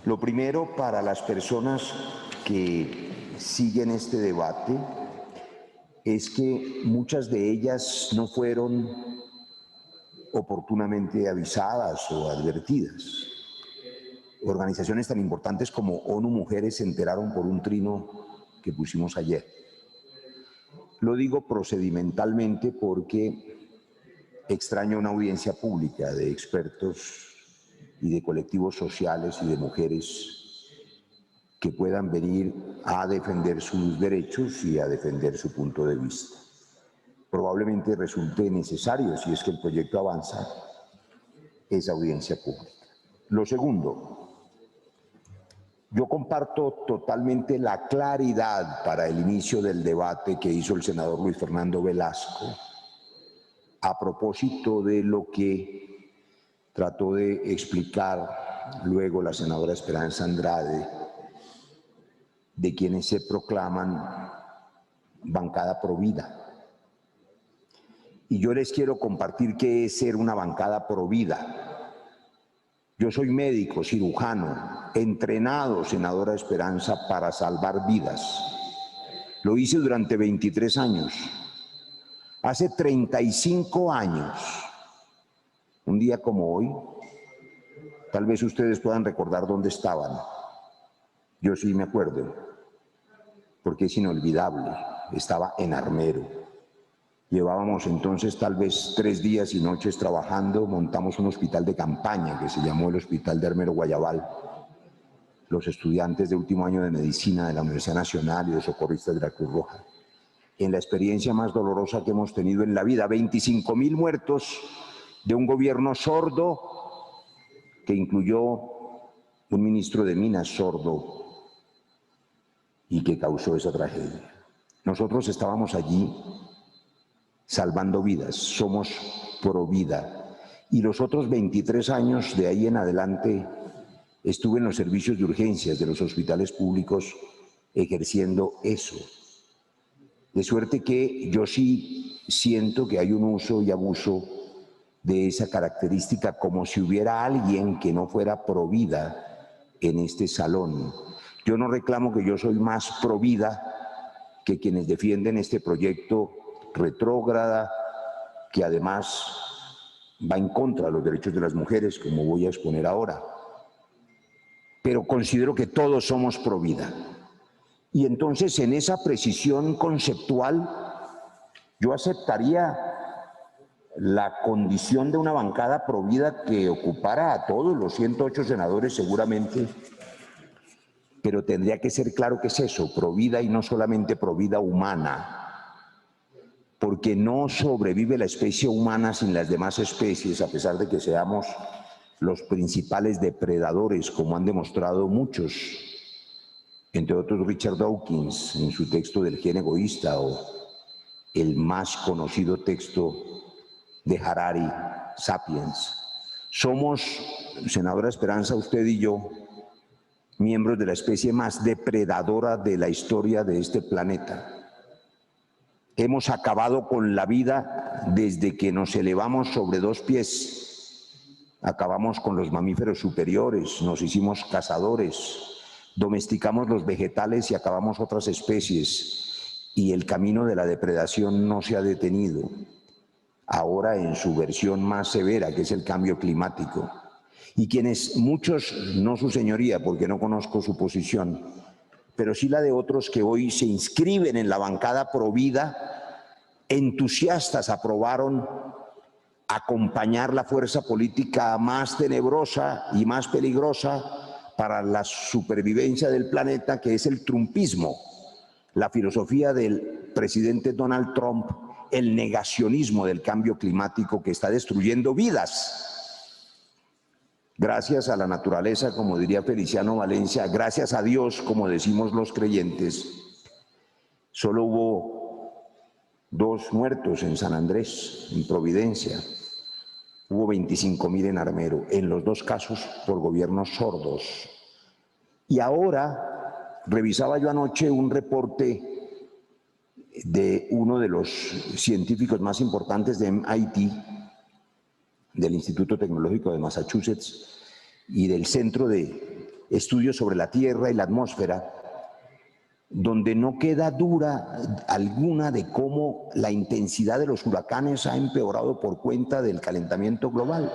Lo primero, para las personas que siguen este debate, es que muchas de ellas no fueron oportunamente avisadas o advertidas. Organizaciones tan importantes como ONU Mujeres se enteraron por un trino que pusimos ayer. Lo digo procedimentalmente porque extraño una audiencia pública de expertos y de colectivos sociales y de mujeres que puedan venir a defender sus derechos y a defender su punto de vista. Probablemente resulte necesario, si es que el proyecto avanza, esa audiencia pública. Lo segundo, yo comparto totalmente la claridad para el inicio del debate que hizo el senador Luis Fernando Velasco a propósito de lo que trató de explicar luego la senadora Esperanza Andrade, de quienes se proclaman bancada provida. Y yo les quiero compartir qué es ser una bancada provida. Yo soy médico, cirujano, entrenado, senadora Esperanza, para salvar vidas. Lo hice durante 23 años. Hace 35 años, un día como hoy, tal vez ustedes puedan recordar dónde estaban. Yo sí me acuerdo, porque es inolvidable. Estaba en Armero. Llevábamos entonces tal vez 3 días y noches trabajando, montamos un hospital de campaña que se llamó el Hospital de Armero Guayabal. Los estudiantes de último año de medicina de la Universidad Nacional y de socorristas de la Cruz Roja. En la experiencia más dolorosa que hemos tenido en la vida, 25.000 muertos de un gobierno sordo que incluyó un ministro de Minas sordo y que causó esa tragedia. Nosotros estábamos allí salvando vidas, somos pro vida. Y los otros 23 años de ahí en adelante estuve en los servicios de urgencias de los hospitales públicos ejerciendo eso. De suerte que yo sí siento que hay un uso y abuso de esa característica, como si hubiera alguien que no fuera pro vida en este salón. Yo no reclamo que yo soy más pro vida que quienes defienden este proyecto retrógrada, que además va en contra de los derechos de las mujeres, como voy a exponer ahora. Pero considero que todos somos pro vida. Y entonces, en esa precisión conceptual, yo aceptaría la condición de una bancada pro vida que ocupara a todos los 108 senadores seguramente, pero tendría que ser claro qué es eso, pro vida, y no solamente pro vida humana, porque no sobrevive la especie humana sin las demás especies, a pesar de que seamos los principales depredadores, como han demostrado muchos, entre otros Richard Dawkins en su texto del gen egoísta, o el más conocido texto de Harari, Sapiens. Somos, senadora Esperanza, usted y yo, miembros de la especie más depredadora de la historia de este planeta. Hemos acabado con la vida desde que nos elevamos sobre 2 pies. Acabamos con los mamíferos superiores, nos hicimos cazadores, domesticamos los vegetales y acabamos otras especies. Y el camino de la depredación no se ha detenido. Ahora en su versión más severa, que es el cambio climático. Y quienes, muchos, no su señoría, porque no conozco su posición, pero sí la de otros que hoy se inscriben en la bancada pro vida, entusiastas aprobaron acompañar la fuerza política más tenebrosa y más peligrosa para la supervivencia del planeta, que es el trumpismo, la filosofía del presidente Donald Trump, el negacionismo del cambio climático que está destruyendo vidas. Gracias a la naturaleza, como diría Feliciano Valencia, gracias a Dios, como decimos los creyentes, solo hubo 2 muertos en San Andrés, en Providencia. Hubo 25.000 en Armero, en los 2 casos por gobiernos sordos. Y ahora, revisaba yo anoche un reporte de uno de los científicos más importantes de MIT, del Instituto Tecnológico de Massachusetts y del Centro de Estudios sobre la Tierra y la Atmósfera, donde no queda duda alguna de cómo la intensidad de los huracanes ha empeorado por cuenta del calentamiento global.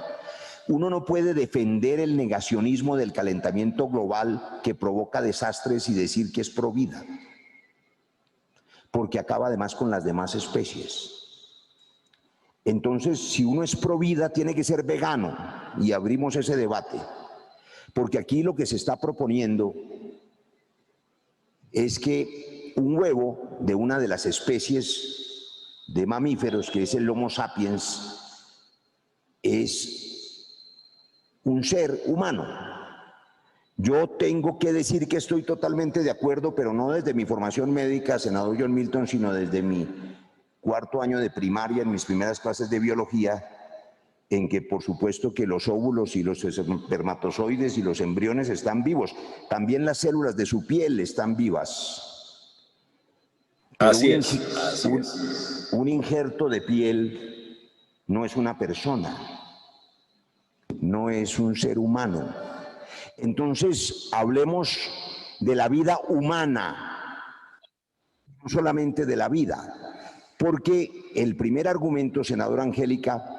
Uno no puede defender el negacionismo del calentamiento global que provoca desastres y decir que es pro vida, porque acaba además con las demás especies. Entonces, si uno es pro vida, tiene que ser vegano, y abrimos ese debate, porque aquí lo que se está proponiendo es que un huevo de una de las especies de mamíferos, que es el Homo sapiens, es un ser humano. Yo tengo que decir que estoy totalmente de acuerdo, pero no desde mi formación médica, senador John Milton, sino desde mi cuarto año de primaria, en mis primeras clases de biología, en que por supuesto que los óvulos y los espermatozoides y los embriones están vivos. También las células de su piel están vivas. Pero Así es. Un injerto de piel no es una persona, no es un ser humano. Entonces, hablemos de la vida humana, no solamente de la vida, porque el primer argumento, senadora Angélica,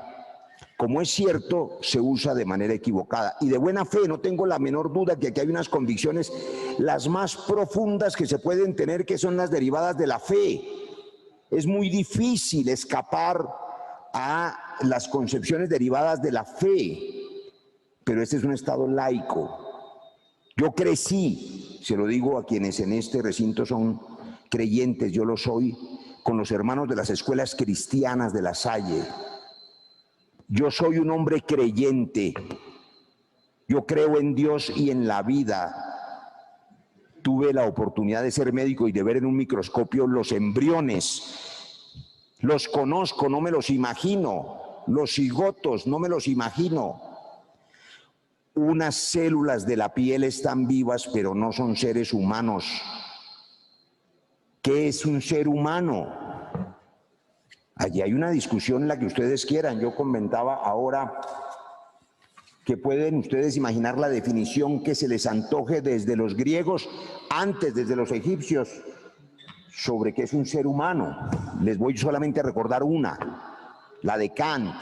como es cierto, se usa de manera equivocada. Y de buena fe, no tengo la menor duda que aquí hay unas convicciones las más profundas que se pueden tener, que son las derivadas de la fe. Es muy difícil escapar a las concepciones derivadas de la fe, pero este es un Estado laico. Yo crecí, se lo digo a quienes en este recinto son creyentes, yo lo soy, con los hermanos de las escuelas cristianas de La Salle. Yo soy un hombre creyente, yo creo en Dios y en la vida. Tuve la oportunidad de ser médico y de ver en un microscopio los embriones. Los conozco, no me los imagino. Los cigotos, no me los imagino. Unas células de la piel están vivas, pero no son seres humanos. ¿Qué es un ser humano? Allí hay una discusión en la que ustedes quieran. Yo comentaba ahora que pueden ustedes imaginar la definición que se les antoje desde los griegos, antes desde los egipcios, sobre qué es un ser humano. Les voy solamente a recordar una, la de Kant.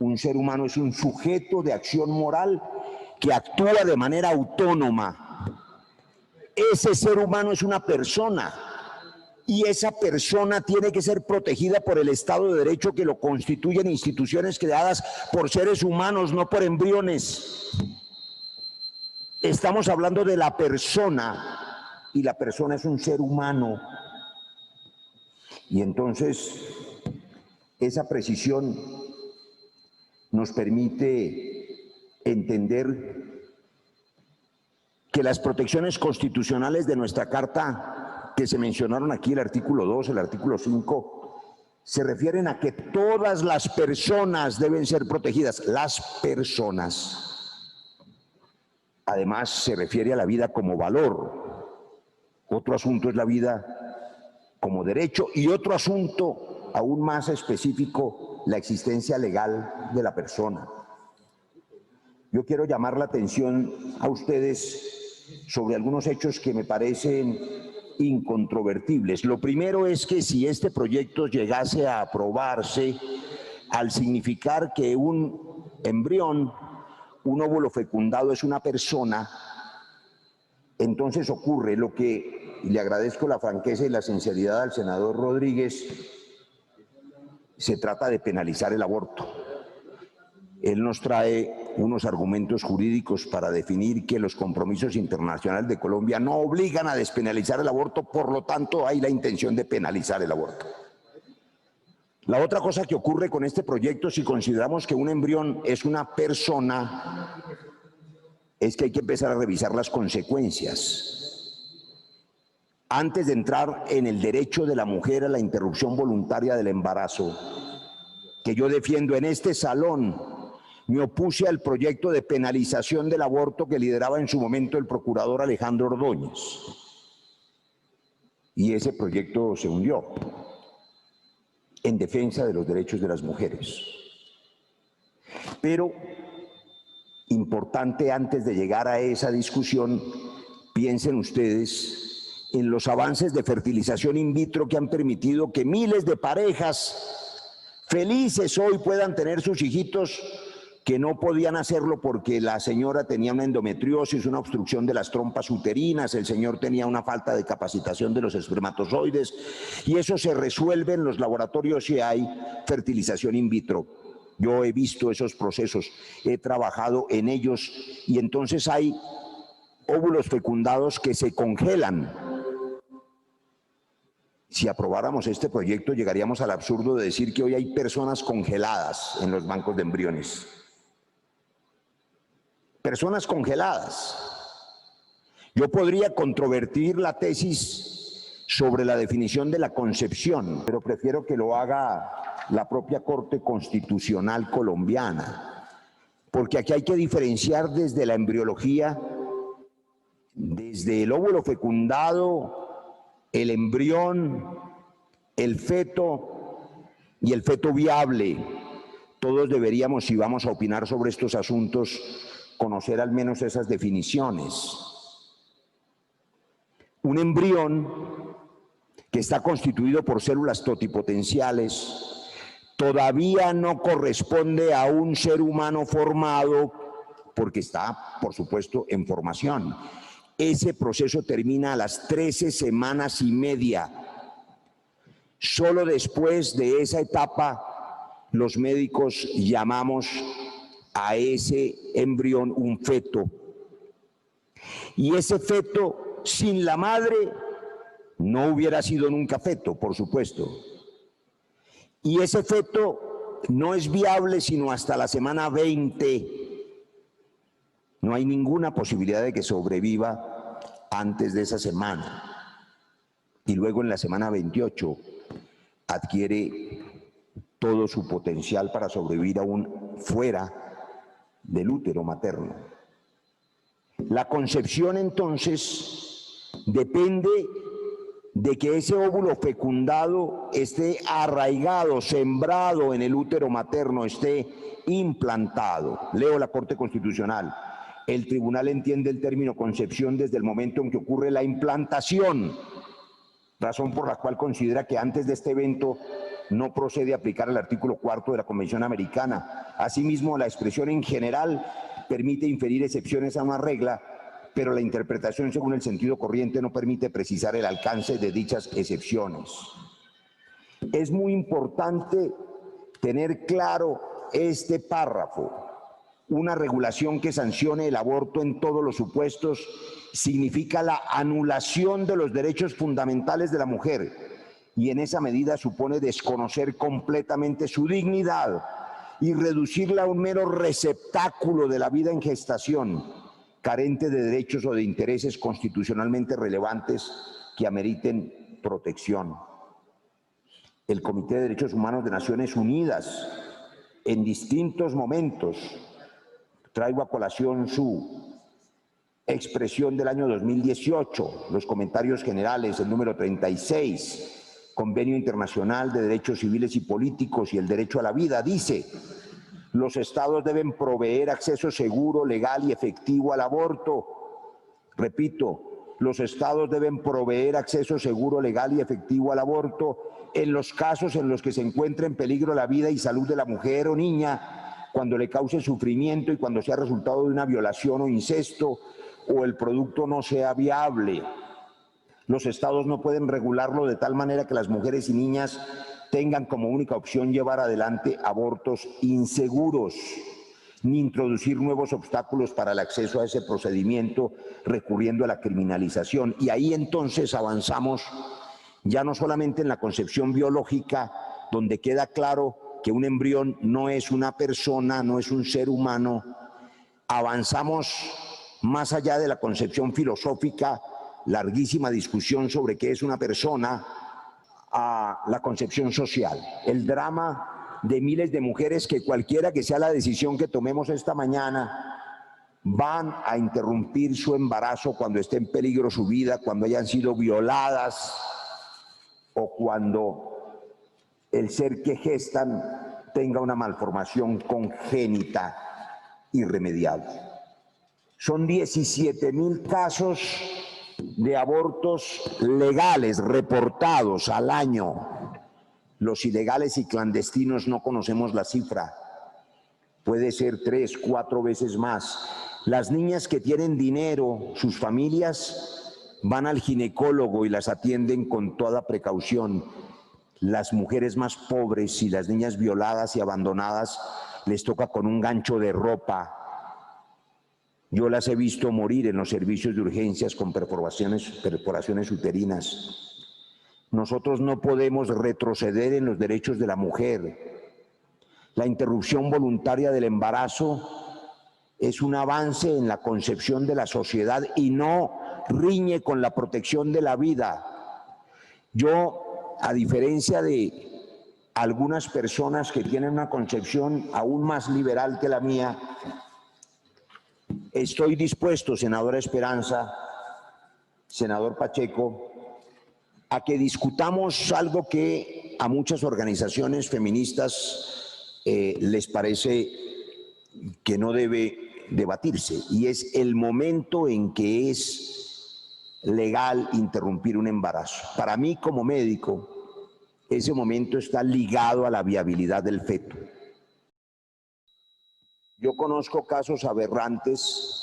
Un ser humano es un sujeto de acción moral que actúa de manera autónoma. Ese ser humano es una persona. Y esa persona tiene que ser protegida por el Estado de Derecho que lo constituyen instituciones creadas por seres humanos, no por embriones. Estamos hablando de la persona y la persona es un ser humano. Y entonces esa precisión nos permite entender que las protecciones constitucionales de nuestra Carta, que se mencionaron aquí, el artículo 2, el artículo 5, se refieren a que todas las personas deben ser protegidas, las personas. Además, se refiere a la vida como valor. Otro asunto es la vida como derecho y otro asunto aún más específico, la existencia legal de la persona. Yo quiero llamar la atención a ustedes sobre algunos hechos que me parecen incontrovertibles. Lo primero es que si este proyecto llegase a aprobarse, al significar que un embrión, un óvulo fecundado es una persona, entonces ocurre lo que, y le agradezco la franqueza y la sinceridad al senador Rodríguez, se trata de penalizar el aborto. Él nos trae unos argumentos jurídicos para definir que los compromisos internacionales de Colombia no obligan a despenalizar el aborto, por lo tanto hay la intención de penalizar el aborto. La otra cosa que ocurre con este proyecto, si consideramos que un embrión es una persona, es que hay que empezar a revisar las consecuencias. Antes de entrar en el derecho de la mujer a la interrupción voluntaria del embarazo, que yo defiendo en este salón, me opuse al proyecto de penalización del aborto que lideraba en su momento el procurador Alejandro Ordóñez. Y ese proyecto se hundió en defensa de los derechos de las mujeres. Pero importante antes de llegar a esa discusión, piensen ustedes en los avances de fertilización in vitro que han permitido que miles de parejas felices hoy puedan tener sus hijitos que no podían hacerlo porque la señora tenía una endometriosis, una obstrucción de las trompas uterinas, el señor tenía una falta de capacitación de los espermatozoides, y eso se resuelve en los laboratorios si hay fertilización in vitro. Yo he visto esos procesos, he trabajado en ellos, y entonces hay óvulos fecundados que se congelan. Si aprobáramos este proyecto, llegaríamos al absurdo de decir que hoy hay personas congeladas en los bancos de embriones. Personas congeladas. Yo podría controvertir la tesis sobre la definición de la concepción, pero prefiero que lo haga la propia Corte Constitucional colombiana, porque aquí hay que diferenciar desde la embriología, desde el óvulo fecundado, el embrión, el feto y el feto viable. Todos deberíamos, si vamos a opinar sobre estos asuntos, conocer al menos esas definiciones. Un embrión que está constituido por células totipotenciales todavía no corresponde a un ser humano formado porque está, por supuesto, en formación. Ese proceso termina a las 13 semanas y media. Solo después de esa etapa, los médicos llamamos a ese embrión un feto. Y ese feto, sin la madre, no hubiera sido nunca feto, por supuesto. Y ese feto no es viable sino hasta la semana 20. No hay ninguna posibilidad de que sobreviva antes de esa semana. Y luego en la semana 28 adquiere todo su potencial para sobrevivir aún fuera del útero materno. La concepción entonces depende de que ese óvulo fecundado esté arraigado, sembrado en el útero materno, esté implantado. Leo la Corte Constitucional. El tribunal entiende el término concepción desde el momento en que ocurre la implantación, razón por la cual considera que antes de este evento no procede a aplicar el artículo 4 de la Convención Americana. Asimismo, la expresión en general permite inferir excepciones a una regla, pero la interpretación según el sentido corriente no permite precisar el alcance de dichas excepciones. Es muy importante tener claro este párrafo. Una regulación que sancione el aborto en todos los supuestos significa la anulación de los derechos fundamentales de la mujer y en esa medida supone desconocer completamente su dignidad y reducirla a un mero receptáculo de la vida en gestación, carente de derechos o de intereses constitucionalmente relevantes que ameriten protección. El Comité de Derechos Humanos de Naciones Unidas, en distintos momentos, traigo a colación su expresión del año 2018, los comentarios generales, el número 36, Convenio Internacional de Derechos Civiles y Políticos y el Derecho a la Vida, dice: los estados deben proveer acceso seguro, legal y efectivo al aborto. Repito, los estados deben proveer acceso seguro, legal y efectivo al aborto en los casos en los que se encuentre en peligro la vida y salud de la mujer o niña, cuando le cause sufrimiento y cuando sea resultado de una violación o incesto o el producto no sea viable. Los estados no pueden regularlo de tal manera que las mujeres y niñas tengan como única opción llevar adelante abortos inseguros, ni introducir nuevos obstáculos para el acceso a ese procedimiento recurriendo a la criminalización. Y ahí entonces avanzamos ya no solamente en la concepción biológica, donde queda claro que un embrión no es una persona, no es un ser humano, avanzamos más allá de la concepción filosófica, larguísima discusión sobre qué es una persona, a la concepción social. El drama de miles de mujeres que cualquiera que sea la decisión que tomemos esta mañana, van a interrumpir su embarazo cuando esté en peligro su vida, cuando hayan sido violadas o cuando el ser que gestan tenga una malformación congénita irremediable. Son 17.000 casos de abortos legales reportados al año. Los ilegales y clandestinos no conocemos la cifra. Puede ser 3, 4 veces más. Las niñas que tienen dinero, sus familias van al ginecólogo y las atienden con toda precaución. Las mujeres más pobres y las niñas violadas y abandonadas les toca con un gancho de ropa. Yo las he visto morir en los servicios de urgencias con perforaciones uterinas. Nosotros no podemos retroceder en los derechos de la mujer. La interrupción voluntaria del embarazo es un avance en la concepción de la sociedad y no riñe con la protección de la vida. Yo, a diferencia de algunas personas que tienen una concepción aún más liberal que la mía, estoy dispuesto, senadora Esperanza, senador Pacheco, a que discutamos algo que a muchas organizaciones feministas les parece que no debe debatirse, y es el momento en que es legal interrumpir un embarazo. Para mí, como médico, ese momento está ligado a la viabilidad del feto. Yo conozco casos aberrantes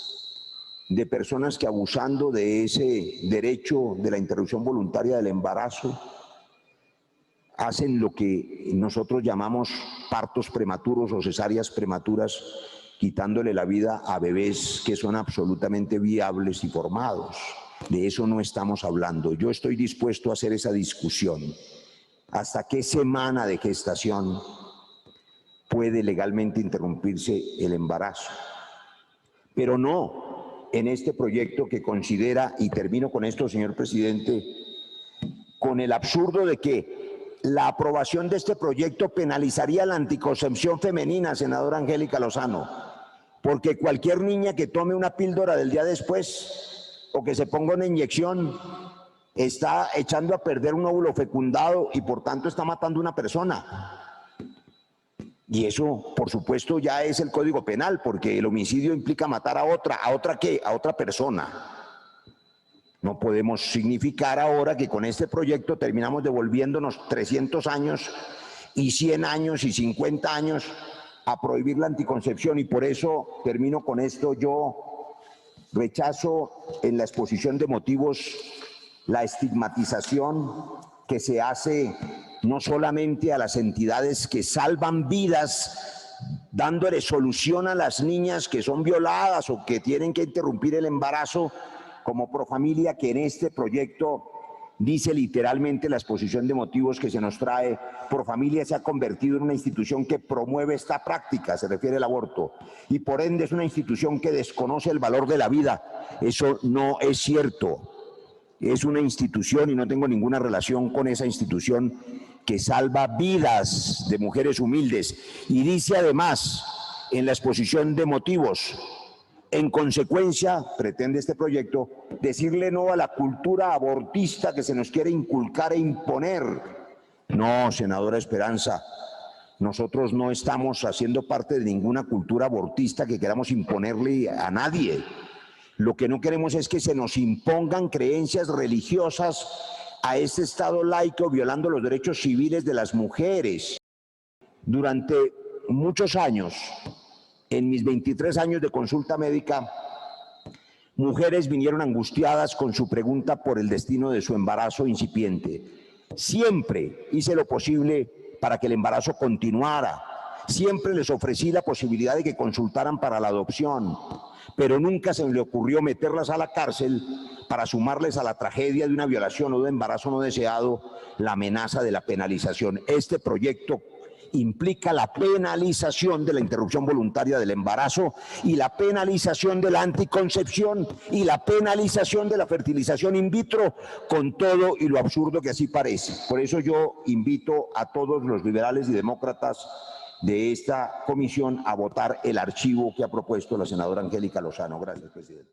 de personas que, abusando de ese derecho de la interrupción voluntaria del embarazo, hacen lo que nosotros llamamos partos prematuros o cesáreas prematuras, quitándole la vida a bebés que son absolutamente viables y formados. De eso no estamos hablando. Yo estoy dispuesto a hacer esa discusión. ¿Hasta qué semana de gestación puede legalmente interrumpirse el embarazo? Pero no en este proyecto que considera, y termino con esto, señor presidente, con el absurdo de que la aprobación de este proyecto penalizaría la anticoncepción femenina, senadora Angélica Lozano, porque cualquier niña que tome una píldora del día después o que se ponga una inyección está echando a perder un óvulo fecundado y por tanto está matando a una persona. Y eso, por supuesto, ya es el Código Penal, porque el homicidio implica matar a otra ¿qué? A otra persona. No podemos significar ahora que con este proyecto terminamos devolviéndonos 300 años y 100 años y 50 años a prohibir la anticoncepción, y por eso termino con esto. Yo rechazo en la exposición de motivos la estigmatización que se hace no solamente a las entidades que salvan vidas, dándole solución a las niñas que son violadas o que tienen que interrumpir el embarazo, como Profamilia, que en este proyecto dice literalmente la exposición de motivos que se nos trae: Profamilia se ha convertido en una institución que promueve esta práctica, se refiere al aborto, y por ende es una institución que desconoce el valor de la vida. Eso no es cierto. Es una institución, y no tengo ninguna relación con esa institución, que salva vidas de mujeres humildes. Y dice además en la exposición de motivos: en consecuencia, pretende este proyecto decirle no a la cultura abortista que se nos quiere inculcar e imponer. No, senadora Esperanza, nosotros no estamos haciendo parte de ninguna cultura abortista que queramos imponerle a nadie. Lo que no queremos es que se nos impongan creencias religiosas a este Estado laico, violando los derechos civiles de las mujeres. Durante muchos años, en mis 23 años de consulta médica, mujeres vinieron angustiadas con su pregunta por el destino de su embarazo incipiente. Siempre hice lo posible para que el embarazo continuara. Siempre les ofrecí la posibilidad de que consultaran para la adopción, pero nunca se me ocurrió meterlas a la cárcel para sumarles a la tragedia de una violación o de embarazo no deseado la amenaza de la penalización. Este proyecto implica la penalización de la interrupción voluntaria del embarazo y la penalización de la anticoncepción y la penalización de la fertilización in vitro, con todo y lo absurdo que así parece. Por eso yo invito a todos los liberales y demócratas de esta comisión a votar el archivo que ha propuesto la senadora Angélica Lozano. Gracias, presidente.